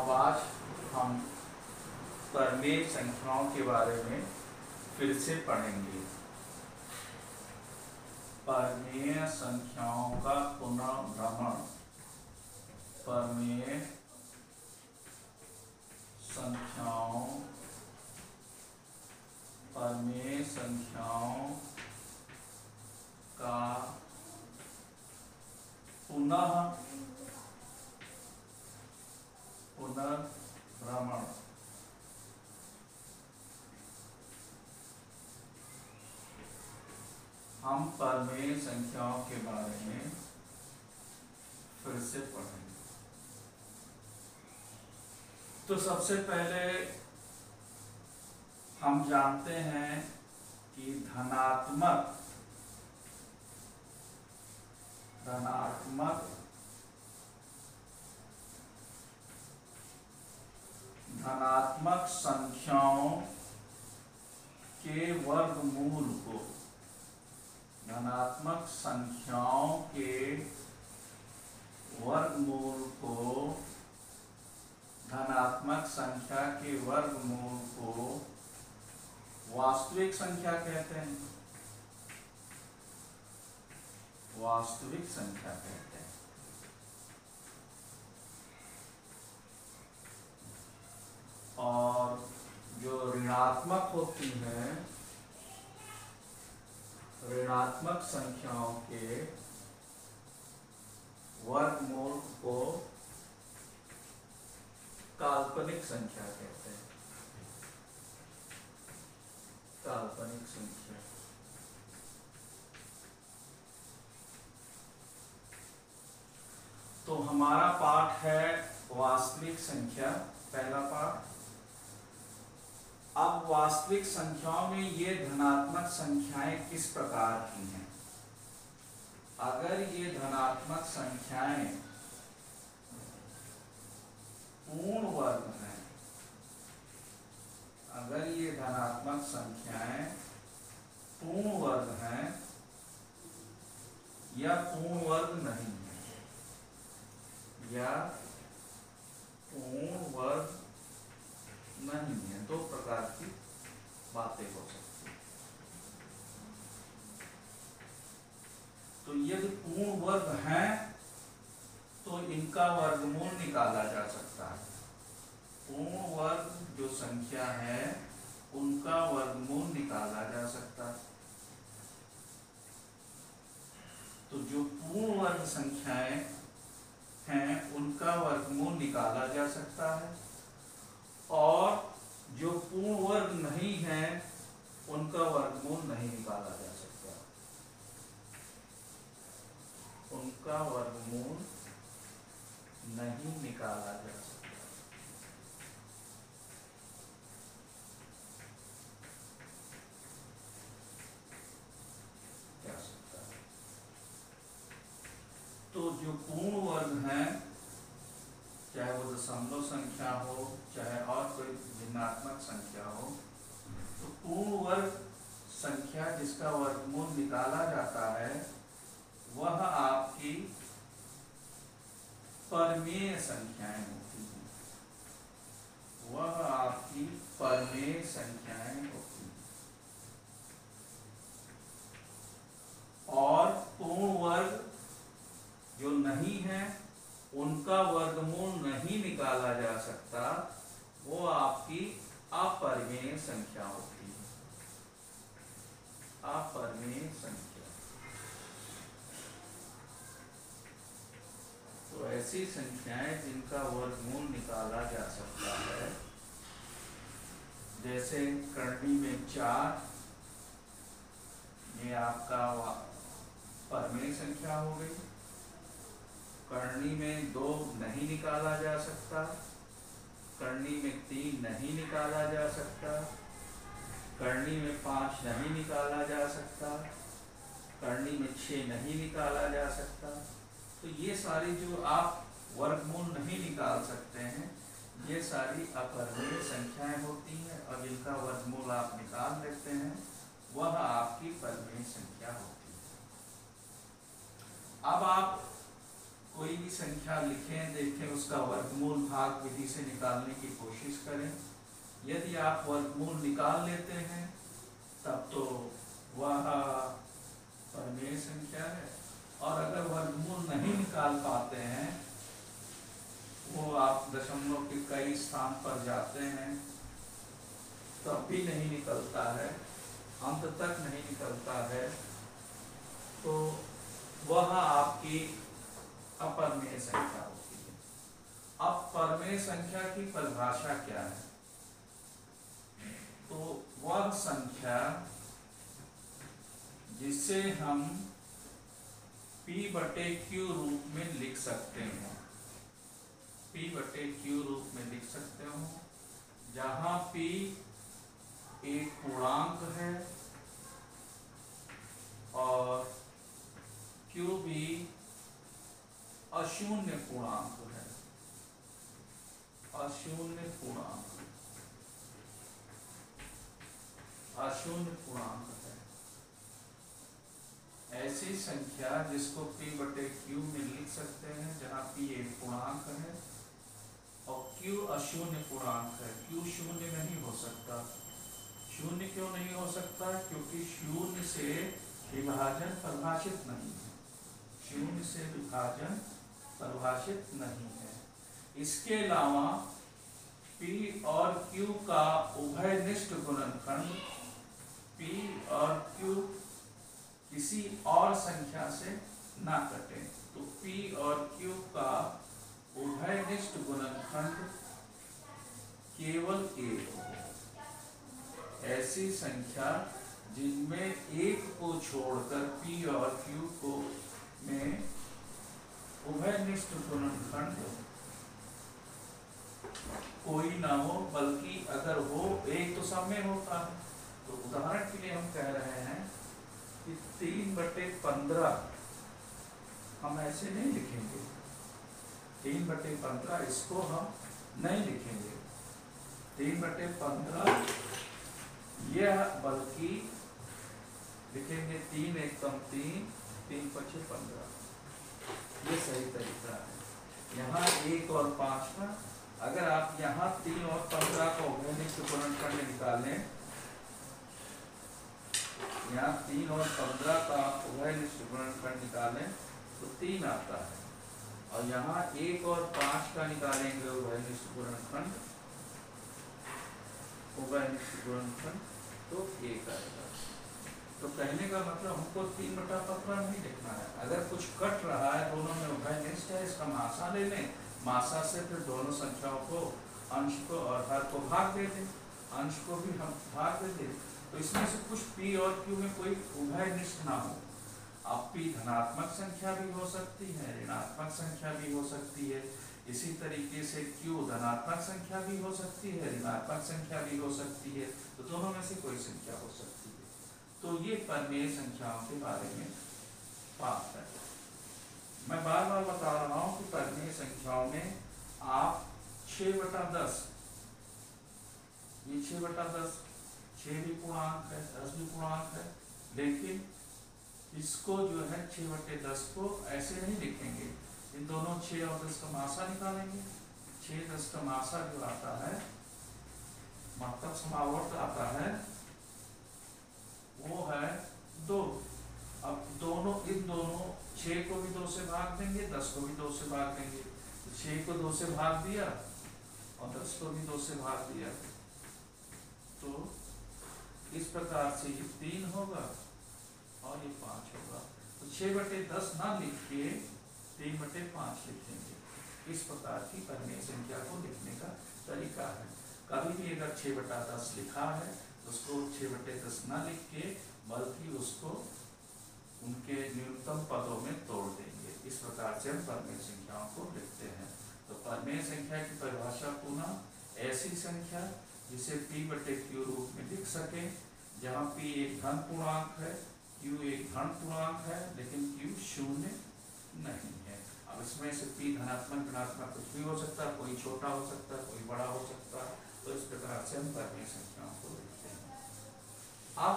अब आज हम परिमेय संख्याओं के बारे में फिर से पढ़ेंगे। परिमेय संख्याओं का पुनर्भ्रमण। परिमेय संख्याओं का पुनर्भ्रमण। हम परिमेय संख्याओं के बारे में फिर से पढ़ेंगे। तो सबसे पहले हम जानते हैं कि धनात्मक संख्याओं के वर्गमूल को धनात्मक संख्या के वर्गमूल को वास्तविक संख्या कहते हैं। और जो ऋणात्मक होती हैं, ऋणात्मक संख्याओं के वर्गमूल को काल्पनिक संख्या कहते हैं। काल्पनिक संख्या। तो हमारा पाठ है वास्तविक संख्या, पहला पाठ। अब वास्तविक संख्याओं में ये धनात्मक संख्याएं किस प्रकार की हैं? अगर ये धनात्मक संख्याएं पूर्ण वर्ग हैं, अगर ये धनात्मक संख्याएं पूर्ण वर्ग हैं या पूर्ण वर्ग नहीं है, या पूर्ण वर्ग नहीं है, दो प्रकार की बातें हो सकती हैं। तो यदि पूर्ण वर्ग हैं तो इनका वर्गमूल निकाला जा सकता है। पूर्ण वर्ग जो संख्या है उनका वर्गमूल निकाला जा सकता है। तो जो पूर्ण वर्ग संख्याएं हैं उनका वर्गमूल निकाला जा सकता है, और जो पूर्ण वर्ग नहीं है उनका वर्गमूल नहीं निकाला जा सकता। उनका वर्गमूल नहीं निकाला जा सकता। क्या सकता है? तो जो पूर्ण वर्ग हैं, चाहे वो दशमलव संख्या हो, चाहे और कोई भिन्नात्मक संख्या हो, तो पूर्ण वर्ग संख्या जिसका वर्गमूल निकाला जाता है वह आपकी परिमेय संख्याएं होती हैं। वह आपकी परिमेय संख्याएं होती हैं। और पूर्ण वर्ग जो नहीं है उनका वर्गमूल नहीं निकाला जा सकता, वो आपकी अपरिमेय संख्या होती है। अपरिमेय संख्या। तो ऐसी संख्याएं जिनका वर्गमूल निकाला जा सकता है, जैसे करनी में 4, ये आपका परिमेय संख्या हो गई। करनी में 2 नहीं निकाला जा सकता, करनी में 3 नहीं निकाला जा सकता, करनी में 5 नहीं निकाला जा सकता, करनी में 6 नहीं निकाला जा सकता। तो ये सारी जो आप वर्गमूल नहीं निकाल सकते हैं, ये सारी अपरिमेय संख्याएं होती हैं, और जिनका वर्गमूल आप निकाल लेते हैं वह आपकी परिमेय संख्या होती है। अब आप कोई भी संख्या लिखें, देखें, उसका वर्गमूल भाग विधि से निकालने की कोशिश करें। यदि आप वर्गमूल निकाल लेते हैं तब तो वह परिमेय संख्या है, और अगर वर्गमूल नहीं निकाल पाते हैं, वो आप दशमलव के कई स्थान पर जाते हैं तब भी नहीं निकलता है, अंत तक नहीं निकलता है, तो वह आपकी अपरिमेय संख्या होती है। अब परिमेय संख्या की परिभाषा क्या है? तो वह संख्या जिसे हम P/Q रूप में लिख सकते हैं, P/Q रूप में लिख सकते हो, जहां P एक पूर्णांक है और Q भी अशून्य पूर्णांक है, अशून्य पूर्णांक, अशून्य पूर्णांक है। ऐसी संख्या जिसको P/Q में लिख सकते हैं, जहां P एक पूर्णांक है और Q अशून्य पूर्णांक है। Q शून्य नहीं हो सकता। शून्य क्यों नहीं हो सकता? क्योंकि शून्य से विभाजन परिभाषित नहीं है, शून्य से विभाजन परिभाषित नहीं है। इसके अलावा P और Q का उभयनिष्ठ गुणनखंड P और Q किसी और संख्या से ना कटे, तो P और Q का उभयनिष्ठ गुणनखंड केवल एक हो। ऐसी संख्या जिनमें एक को छोड़कर P और Q को में उभयनिष्ठ गुणनखंड कोई ना हो, बल्कि अगर हो एक तो सब में होता है। तो उदाहरण के लिए हम कह रहे हैं कि 3/15 हम ऐसे नहीं लिखेंगे, 3/15 इसको हम नहीं लिखेंगे 3/15 यह, बल्कि लिखेंगे 3 एकम 3, 3×5 15। ये सही तरीका है। यहाँ 1 और 5 का, अगर आप यहाँ 3 और 15 का उभयनिष्ठ गुणनखंड निकालें, यहाँ 3 और 15 का उभयनिष्ठ गुणनखंड निकालें तो 3 आता है, और यहाँ 1 और 5 का निकालेंगे उभयनिष्ठ गुणनखंड, उभयनिष्ठ गुणनखंड तो 1 आएगा। तो कहने का मतलब हमको 3/15 नहीं लिखना है। अगर कुछ कट रहा है, दोनों में उभयनिष्ठ है, इसका मासा ले लें, मासा से फिर दोनों संख्याओं को, अंश को और हर को भाग दे दें, अंश को भी हम भाग दे दें। तो इसमें से कुछ P और Q में कोई उभयनिष्ठ ना हो। अब P धनात्मक संख्या भी हो सकती है, ऋणात्मक संख्या भी हो सकती है। इसी तरीके से Q धनात्मक संख्या भी हो सकती है, ऋणात्मक संख्या भी हो सकती है। तो दोनों में से कोई संख्या हो सकती है। तो ये परिमेय संख्याओं के बारे में बात है। मैं बार बार बता रहा हूँ कि परिमेय संख्याओं में आप 6/10, ये 6/10, 6 भी पूर्णांक है, 10 भी पूर्णांक है, लेकिन इसको जो है 6/10 को ऐसे नहीं लिखेंगे। इन दोनों 6 और 10 का मासा निकालेंगे। 6-10 का मासा जो आता है, मतलब समावर्त आता है, वो है 2। अब दोनों, इन दोनों 6 को भी 2 से भाग देंगे, 10 को भी 2 से भाग देंगे। तो 6 को 2 से भाग दिया और 10 को भी 2 से भाग दिया, तो इस प्रकार से ये 3 होगा और ये 5 होगा। तो 6/10 ना लिख के 3/5 लिखेंगे। इस प्रकार की परिमेय संख्या को लिखने का तरीका है। कभी भी अगर 6/10 लिखा है तो उसको 6/10 ना लिख के, बल्कि उसको उनके न्यूनतम पदों में तोड़ देंगे। इस प्रकार से हम परिमेय संख्याओं को लिखते हैं। तो परिमेय संख्या की परिभाषा पुनः, ऐसी संख्या जिसे P/Q रूप में लिख सके, जहाँ P एक धन पूर्णांक है, Q एक धन पूर्णांक है, लेकिन Q शून्य नहीं है। अब इसमें से P धनात्मक ऋणात्मक कुछ भी हो सकता है, कोई छोटा हो सकता है, कोई बड़ा हो सकता है। तो इस प्रकार से हम परिमेय संख्याओं को लिखते हैं। अब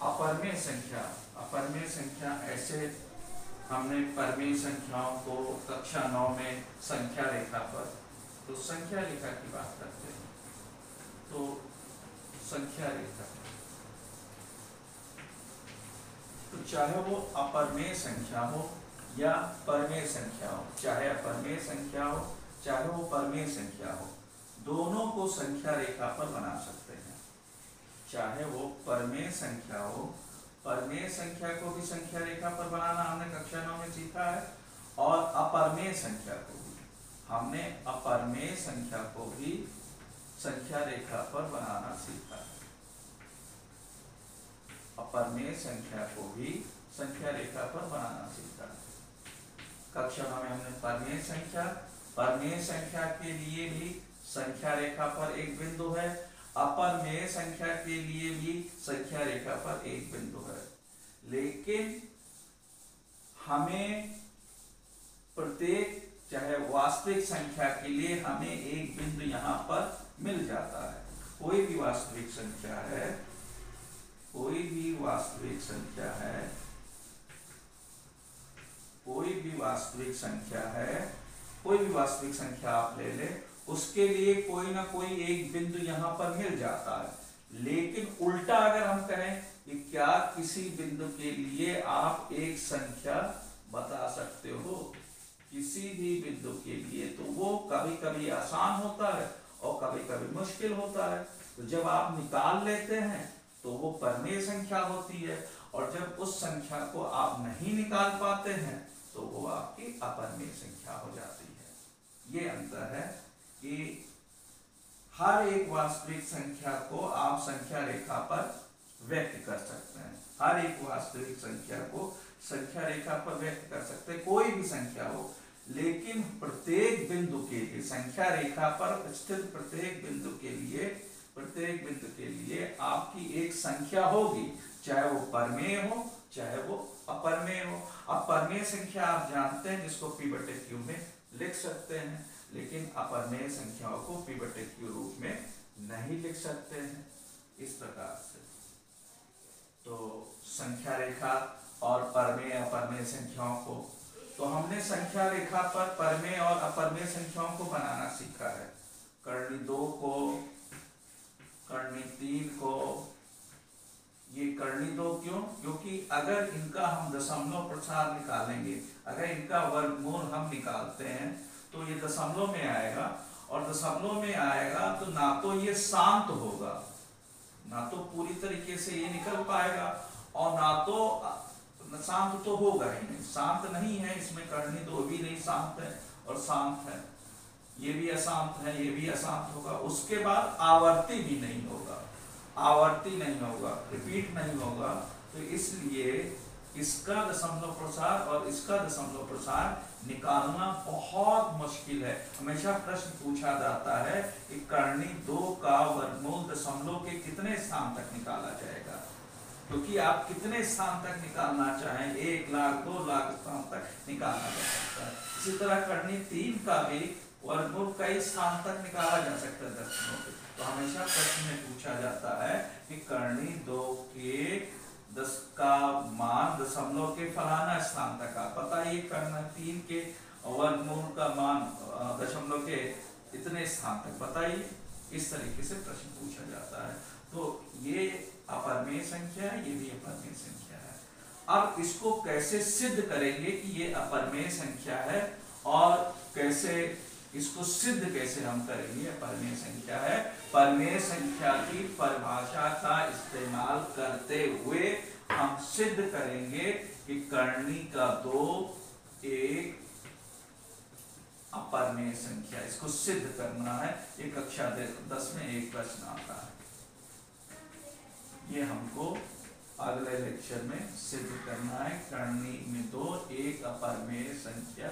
अपरिमेय संख्या, अपरिमेय संख्या ऐसे हमने परिमेय संख्याओं को कक्षा 9 में संख्या रेखा पर, तो संख्या रेखा की बात करते हैं। तो संख्या रेखा, तो चाहे वो अपरिमेय संख्या हो या परिमेय संख्या हो, चाहे अपरिमेय संख्या हो चाहे वो परिमेय संख्या हो, दोनों को संख्या रेखा पर बना सकते हैं। चाहे वो परिमेय संख्या हो, परिमेय संख्या को भी संख्या रेखा पर बनाना हमने कक्षा 9 में सीखा है, और अपरिमेय संख्या को भी हमने अपरिमेय संख्या को भी संख्या रेखा पर बनाना सीखा है। अपरिमेय संख्या को भी संख्या रेखा पर बनाना सीखा है। कक्षा 9 में हमने परिमेय संख्या के लिए भी संख्या रेखा पर एक बिंदु है, अपरिमेय संख्या के लिए भी संख्या रेखा पर एक बिंदु है। लेकिन हमें प्रत्येक, चाहे वास्तविक संख्या के लिए हमें एक बिंदु यहाँ पर मिल जाता है। कोई भी वास्तविक संख्या है, कोई भी वास्तविक संख्या है, कोई भी वास्तविक संख्या है, कोई भी वास्तविक संख्या आप ले ले, उसके लिए कोई ना कोई एक बिंदु यहाँ पर मिल जाता है। लेकिन उल्टा अगर हम कहें कि क्या किसी बिंदु के लिए आप एक संख्या बता सकते हो, किसी भी बिंदु के लिए, तो वो कभी कभी आसान होता है और कभी कभी मुश्किल होता है। तो जब आप निकाल लेते हैं तो वो परिमेय संख्या होती है, और जब उस संख्या को आप नहीं निकाल पाते हैं तो वो आपकी अपरिमेय संख्या हो जाती है। ये अंतर है कि हर एक वास्तविक संख्या को आप संख्या रेखा पर व्यक्त कर सकते हैं। हर एक वास्तविक संख्या को संख्या रेखा पर व्यक्त कर सकते हैं, कोई भी संख्या हो। लेकिन प्रत्येक बिंदु के लिए, संख्या रेखा पर स्थित प्रत्येक बिंदु के लिए आपकी एक संख्या होगी, चाहे वो परिमेय हो चाहे वो अपरिमेय हो। अब परिमेय संख्या आप जानते हैं जिसको P/Q में लिख सकते हैं, लेकिन अपरिमेय संख्याओं को P/Q रूप में नहीं लिख सकते हैं इस प्रकार से। तो संख्या रेखा और परिमेय अपरिमेय संख्याओं को, तो हमने संख्या रेखा पर परिमेय और अपरिमेय संख्याओं को बनाना सीखा है। कर्णी 2 को, कर्णी 3 को, ये कर्णी 2 क्यों? क्योंकि अगर इनका हम दशमलव प्रसार निकालेंगे, अगर इनका वर्गमूल हम निकालते हैं तो ये दशमलव में आएगा, और दशमलव में आएगा तो ना तो ये शांत होगा, ना तो पूरी तरीके से ये निकल पाएगा, और ना तो शांत तो होगा ही नहीं, शांत नहीं है। इसमें कर्णी 2 भी नहीं शांत है और शांत है, ये भी अशांत है, ये भी अशांत होगा। उसके बाद आवर्ती भी नहीं होगा, आवर्ती नहीं होगा, रिपीट नहीं होगा। तो इसलिए इसका दशमलव प्रसार और इसका दशमलव प्रसार निकालना बहुत मुश्किल है। हमेशा प्रश्न पूछा जाता है कि कर्णी 2 का वर्गमूल दशमलव के कितने स्थान तक निकाला जाएगा, क्योंकि आप कितने स्थान तक निकालना चाहें, 1 लाख 2 लाख स्थान तक निकाला जा सकता है। इसी तरह कर्णी 3 का भी वर्गमूल कई स्थान तक निकाला जा सकता है दशमलव के। तो हमेशा प्रश्न में पूछा जाता है कि कर्णी 2 के 10 का मान दशमलव के फलाना स्थान तक, आप बताइए कर्णी 3 के वर्गमूल का मान दशमलव के इतने स्थान तक बताइए। इस तरीके से प्रश्न पूछा जाता है। तो ये अपरिमेय संख्या है, ये भी अपरिमेय संख्या है। अब इसको कैसे सिद्ध करेंगे कि ये अपरिमेय संख्या है, और कैसे इसको सिद्ध कैसे हम करेंगे परिमेय संख्या है। परिमेय संख्या की परिभाषा का इस्तेमाल करते हुए हम सिद्ध करेंगे कि कर्णी का 2 एक अपरिमेय संख्या, इसको सिद्ध करना है। ये कक्षा 10 में एक प्रश्न आता है, ये हमको अगले लेक्चर में सिद्ध करना है। कर्णी में 2 एक अपरिमेय संख्या